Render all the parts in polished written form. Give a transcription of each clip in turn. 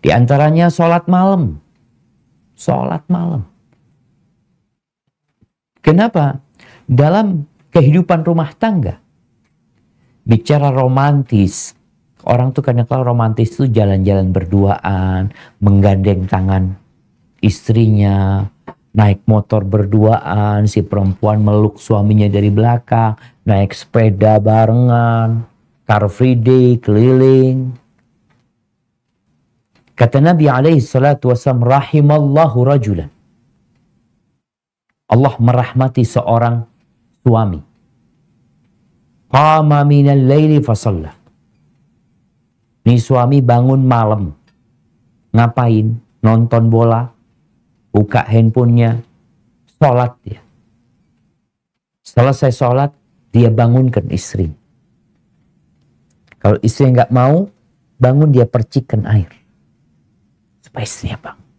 Di antaranya sholat malam. Sholat malam. Kenapa? Dalam kehidupan rumah tangga, bicara romantis, orang tuh kadang-kadang romantis tuh jalan-jalan berduaan, menggandeng tangan istrinya, naik motor berduaan, si perempuan meluk suaminya dari belakang, naik sepeda barengan, car free day, keliling. Kata Nabi alaihi salatu wassalam, rahimallahu rajulan. Allah merahmati seorang suami. Qama minal laili fasalla. Ini suami bangun malam. Ngapain? Nonton bola. Buka handphonenya. Sholat dia. Selesai sholat, dia bangunkan istri. Kalau istri nggak mau, bangun dia percikan air. Supaya istrinya bangun.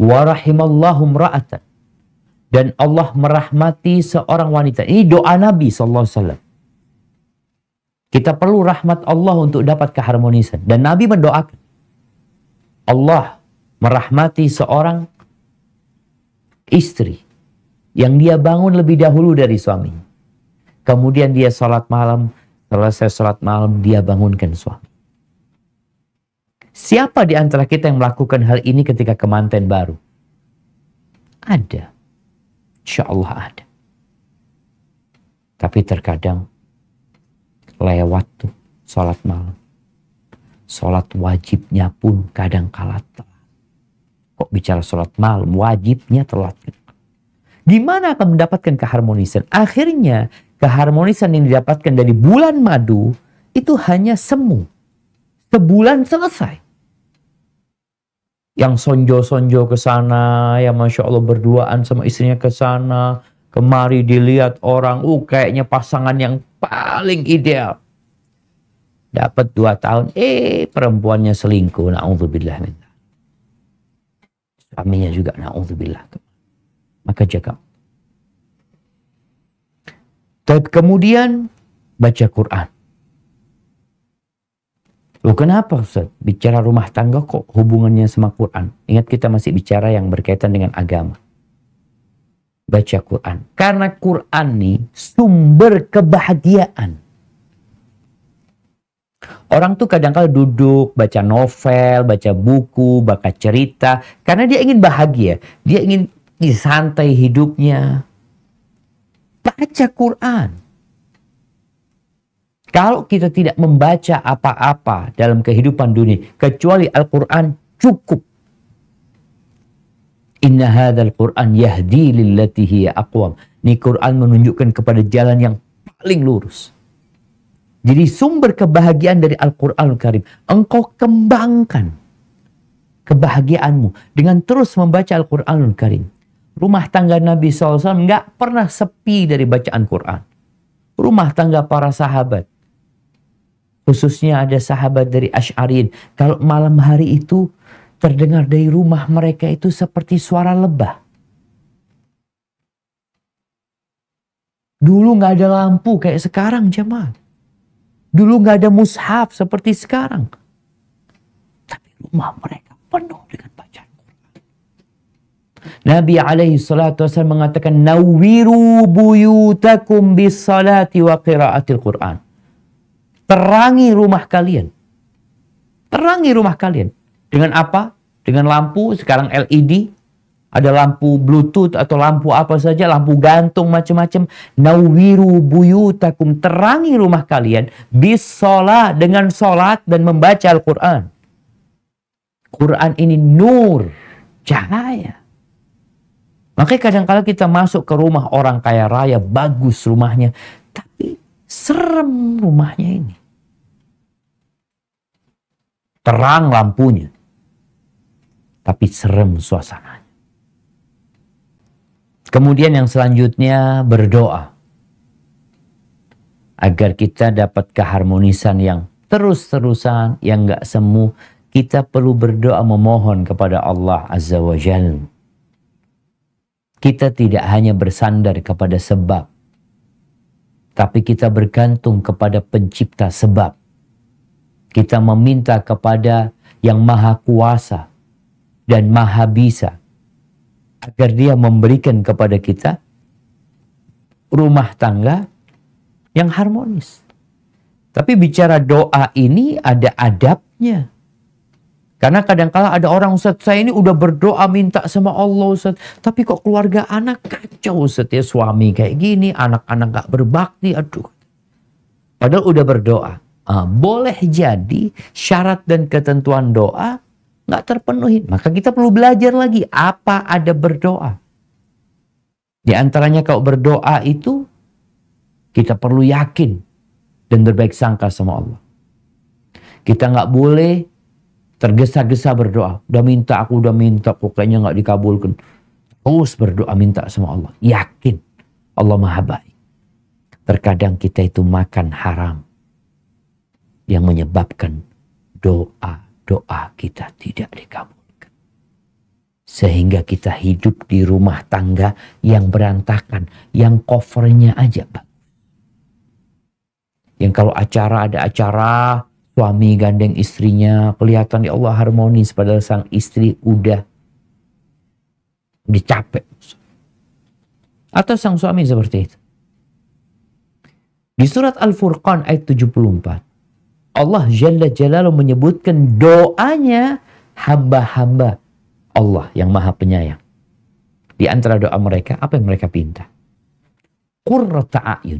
Wa rahimallahu imra'atan. Dan Allah merahmati seorang wanita. Ini doa Nabi SAW. Kita perlu rahmat Allah untuk dapat keharmonisan. Dan Nabi mendoakan. Allah merahmati seorang istri. Yang dia bangun lebih dahulu dari suami. Kemudian dia sholat malam. Selesai sholat malam dia bangunkan suami. Siapa di antara kita yang melakukan hal ini ketika kemanten baru? Ada. Insya Allah ada. Tapi terkadang lewat tuh sholat malam. Sholat wajibnya pun kadang kala telat. Kok bicara sholat malam, wajibnya telat. Gimana akan mendapatkan keharmonisan? Akhirnya keharmonisan yang didapatkan dari bulan madu itu hanya semu. Sebulan selesai. Yang sonjo-sonjo ke sana, yang Masya Allah berduaan sama istrinya ke sana, kemari dilihat orang, kayaknya pasangan yang paling ideal. Dapat 2 tahun, perempuannya selingkuh, na'udzubillah minna. Suaminya juga, na'udzubillah. Maka jaga. Kemudian baca Quran. Loh kenapa Ustaz? Bicara rumah tangga kok hubungannya sama Quran? Ingat kita masih bicara yang berkaitan dengan agama. Baca Quran. Karena Quran nih sumber kebahagiaan. Orang tuh kadang-kadang duduk, baca novel, baca buku, baca cerita. Karena dia ingin bahagia. Dia ingin santai hidupnya. Baca Quran. Kalau kita tidak membaca apa-apa dalam kehidupan dunia, kecuali Al-Quran cukup. Inna hadzal Quran yahdi lillati hiya aqwam. Ini Quran menunjukkan kepada jalan yang paling lurus. Jadi sumber kebahagiaan dari Al-Quranul Karim. Engkau kembangkan kebahagiaanmu dengan terus membaca Al-Quranul Karim. Rumah tangga Nabi SAW nggak pernah sepi dari bacaan Quran. Rumah tangga para sahabat. Khususnya ada sahabat dari Asy'ariyin. Kalau malam hari itu terdengar dari rumah mereka itu seperti suara lebah. Dulu nggak ada lampu kayak sekarang jemaah. Dulu nggak ada mushaf seperti sekarang. Tapi rumah mereka penuh dengan bacaan Quran. Nabi alaihi salatu wasallam mengatakan, "Nawwiru buyutakum bis salati wa qiraatil Quran." Terangi rumah kalian. Terangi rumah kalian. Dengan apa? Dengan lampu, sekarang LED. Ada lampu Bluetooth atau lampu apa saja. Lampu gantung macam-macam. Nawwiru buyutakum. Terangi rumah kalian. Bisolah, dengan solat dan membaca Al-Quran. Quran ini nur. Cahaya. Makanya kadang-kadang kita masuk ke rumah orang kaya raya. Bagus rumahnya. Tapi serem rumahnya ini. Terang lampunya. Tapi serem suasananya. Kemudian yang selanjutnya berdoa. Agar kita dapat keharmonisan yang terus-terusan, yang gak semu. Kita perlu berdoa memohon kepada Allah Azza wa Jalla. Kita tidak hanya bersandar kepada sebab. Tapi kita bergantung kepada pencipta sebab. Kita meminta kepada yang maha kuasa dan maha bisa, agar dia memberikan kepada kita rumah tangga yang harmonis. Tapi bicara doa ini ada adabnya. Karena kadang-kala ada orang, Ustaz, saya ini udah berdoa minta sama Allah, Ustaz, tapi kok keluarga anak kacau, Ustaz, ya, suami kayak gini, anak-anak gak berbakti, aduh. Padahal udah berdoa. Boleh jadi syarat dan ketentuan doa gak terpenuhi. Maka kita perlu belajar lagi apa ada berdoa. Di antaranya kalau berdoa itu kita perlu yakin dan berbaik sangka sama Allah. Kita gak boleh tergesa-gesa berdoa. Aku udah minta, kok kayaknya nggak dikabulkan. Terus berdoa minta sama Allah. Yakin Allah maha baik. Terkadang kita itu makan haram yang menyebabkan doa kita tidak dikabulkan. Sehingga kita hidup di rumah tangga yang berantakan, yang covernya aja bagus. Yang kalau ada acara, suami gandeng istrinya, kelihatan ya Allah harmonis, padahal sang istri udah capek. Atau sang suami seperti itu. Di surat Al-Furqan ayat 74, Allah Jalla Jalaluhu menyebutkan doanya hamba-hamba Allah yang maha penyayang. Di antara doa mereka, apa yang mereka pinta? Qurrata a'yun,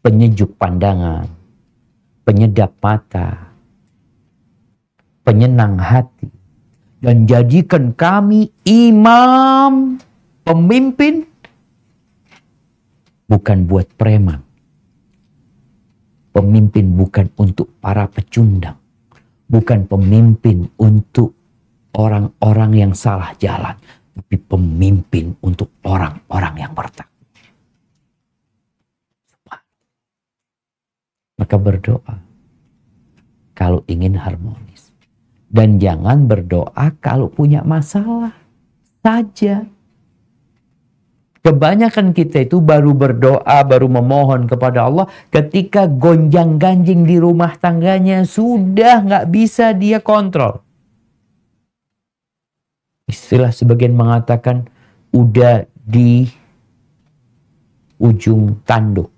penyejuk pandangan, penyedap mata, penyenang hati, dan jadikan kami imam, pemimpin, bukan buat preman. Pemimpin bukan untuk para pecundang, bukan pemimpin untuk orang-orang yang salah jalan, tapi pemimpin untuk orang-orang yang bertakwa. Maka berdoa kalau ingin harmonis. Dan jangan berdoa kalau punya masalah saja. Kebanyakan kita itu baru berdoa, baru memohon kepada Allah ketika gonjang-ganjing di rumah tangganya sudah nggak bisa dia kontrol. Istilah sebagian mengatakan udah di ujung tanduk.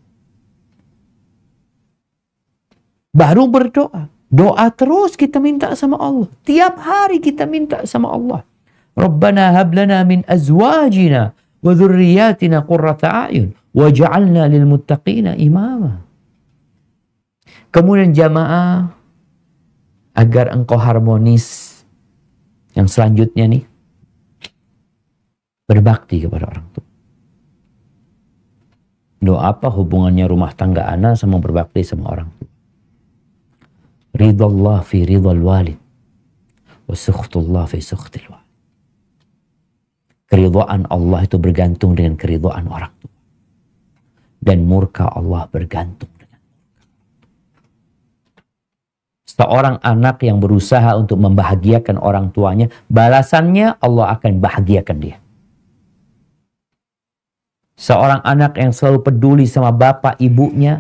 Baru berdoa. Doa terus kita minta sama Allah. Tiap hari kita minta sama Allah. Rabbana hablana min azwajina wa dhurriyyatina qurrata a'yun waj'alna lil muttaqina imama. Kemudian jamaah, agar engkau harmonis, yang selanjutnya nih, berbakti kepada orang tua. Doa apa hubungannya rumah tangga ana sama berbakti sama orang tua? Ridallah fi ridal walid wa sukhtullah fi sukhtil walid. Keridhaan Allah itu bergantung dengan keridhaan orang tua. Dan murka Allah bergantung dengan murka. Seorang anak yang berusaha untuk membahagiakan orang tuanya, balasannya Allah akan bahagiakan dia. Seorang anak yang selalu peduli sama bapak ibunya,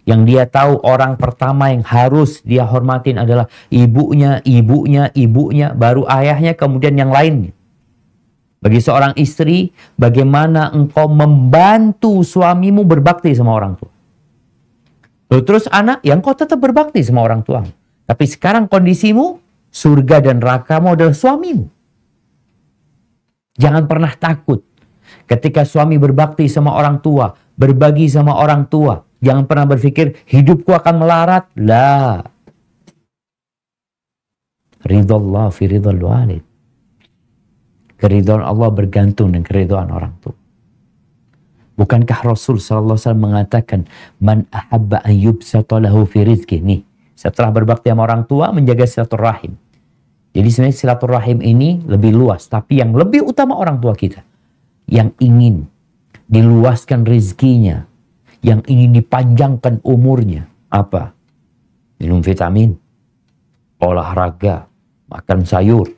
yang dia tahu orang pertama yang harus dia hormatin adalah ibunya, baru ayahnya, kemudian yang lainnya. Bagi seorang istri, bagaimana engkau membantu suamimu berbakti sama orang tua. Lalu terus anak, yang kau tetap berbakti sama orang tua. Tapi sekarang kondisimu, surga dan nerakamu adalah suamimu. Jangan pernah takut ketika suami berbakti sama orang tua, berbagi sama orang tua. Jangan pernah berpikir hidupku akan melarat. La. Ridallah fi ridal walid. Keridhaan Allah bergantung dengan keridhaan orang tua. Bukankah Rasul SAW mengatakan, man ahabba an yubsata lahu fi rizki. Nih, setelah berbakti sama orang tua, menjaga silaturahim. Jadi sebenarnya silaturahim ini lebih luas, tapi yang lebih utama orang tua kita. Yang ingin diluaskan rizkinya, yang ingin dipanjangkan umurnya. Apa? Minum vitamin, olahraga, makan sayur.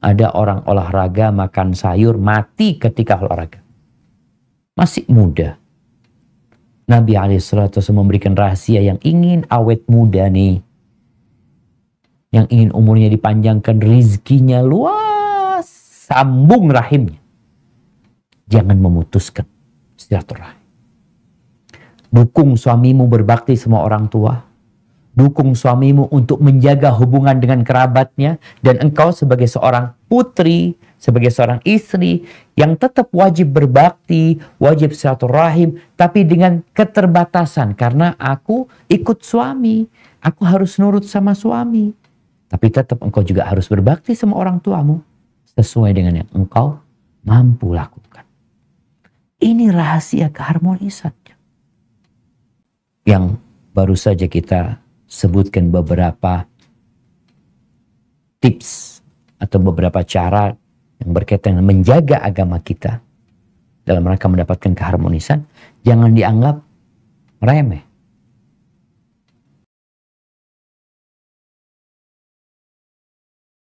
Ada orang olahraga, makan sayur, mati ketika olahraga. Masih muda. Nabi SAW memberikan rahasia yang ingin awet muda nih. yang ingin umurnya dipanjangkan, rizkinya luas, sambung rahimnya. Jangan memutuskan silaturahim. Dukung suamimu berbakti sama orang tua. Dukung suamimu untuk menjaga hubungan dengan kerabatnya. Dan engkau sebagai seorang putri, sebagai seorang istri yang tetap wajib berbakti, wajib silaturahim, tapi dengan keterbatasan. Karena aku ikut suami, aku harus nurut sama suami. Tapi tetap engkau juga harus berbakti sama orang tuamu sesuai dengan yang engkau mampu lakukan. Ini rahasia keharmonisan yang baru saja kita sebutkan beberapa tips atau beberapa cara yang berkaitan dengan menjaga agama kita dalam rangka mendapatkan keharmonisan. Jangan dianggap remeh.